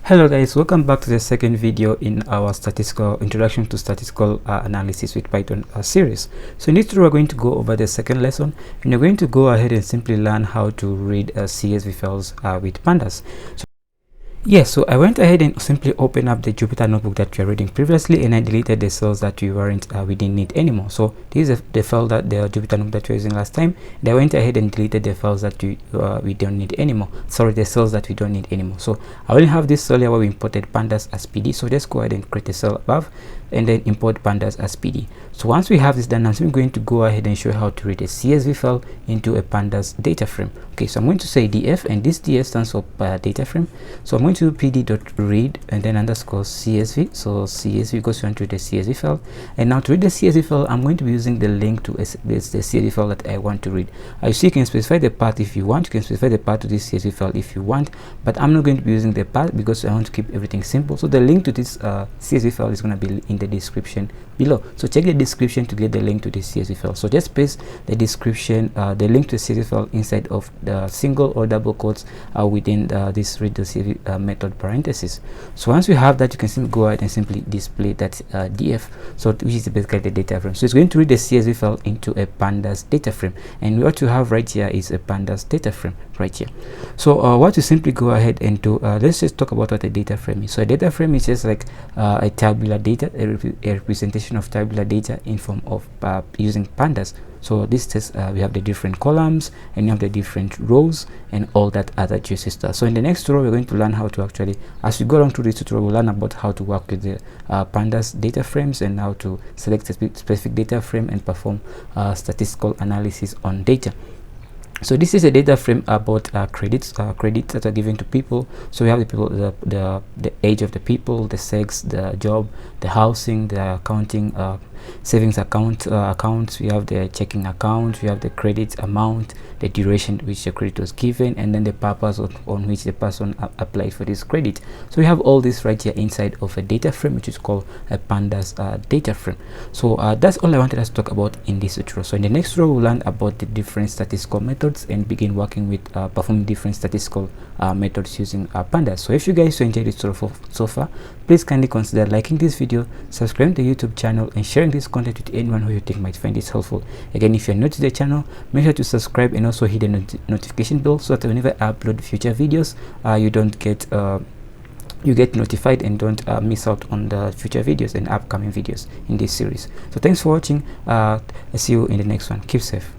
Hello guys, welcome back to the second video in our statistical introduction to statistical analysis with Python series. So in this video we're going to go over the second lesson, and you're going to go ahead and simply learn how to read CSV files with Pandas. Yes, so I went ahead and simply opened up the Jupyter notebook that we were reading previously, and I deleted the cells that we didn't need anymore. So this is the file that the Jupyter notebook that we were using last time, and I went ahead and deleted the files that we don't need anymore. Sorry, the cells that we don't need anymore. So I already have this cell here where we imported Pandas as PD. So just go ahead and create a cell above and then import Pandas as PD. So once we have this done, I'm going to go ahead and show you how to read a CSV file into a Pandas data frame. Okay, so I'm going to say df, and this df stands for data frame. So I'm going to pd.read and then underscore CSV. So CSV because you want to read a CSV file. And now to read the CSV file, I'm going to be using the link to the CSV file that I want to read. So you can specify the path if you want. You can specify the path to this CSV file if you want, but I'm not going to be using the path because I want to keep everything simple. So the link to this CSV file is going to be in the description below. So check the description to get the link to this CSV file. So just paste the description, the link to the CSV file inside of the single or double quotes within this read the CSV method parenthesis. So once we have that, you can simply go ahead and simply display that df, so which is basically the data frame. So it's going to read the CSV file into a Pandas data frame, and what you have right here is a Pandas data frame right here. So what you simply go ahead and do, let's just talk about what a data frame is. So a data frame is just like a tabular data, a representation of tabular data in form of using Pandas. So this is we have the different columns and you have the different rows and all that other juicy stuff. So in the next tutorial, we're going to learn how to actually, as we go along through this tutorial, we'll learn about how to work with the Pandas data frames and how to select a specific data frame and perform statistical analysis on data. So this is a data frame about credits that are given to people. So we have the people, the age of the people, the sex, the job, the housing, the accounting, savings accounts. We have the checking account, we have the credit amount, the duration which the credit was given, and then the purpose on which the person applied for this credit. So we have all this right here inside of a data frame, which is called a Pandas data frame. So that's all I wanted us to talk about in this tutorial. So in the next tutorial, we'll learn about the different statistical methods and begin working with performing different statistical methods using Pandas. So if you guys enjoyed this tutorial so far, please kindly consider liking this video, subscribing to the YouTube channel, and sharing this content with anyone who you think might find this helpful. Again, if you're new to the channel, make sure to subscribe and also hit the notification bell so that whenever I upload future videos, you get notified and don't miss out on the future videos and upcoming videos in this series. So thanks for watching. I'll see you in the next one. Keep safe.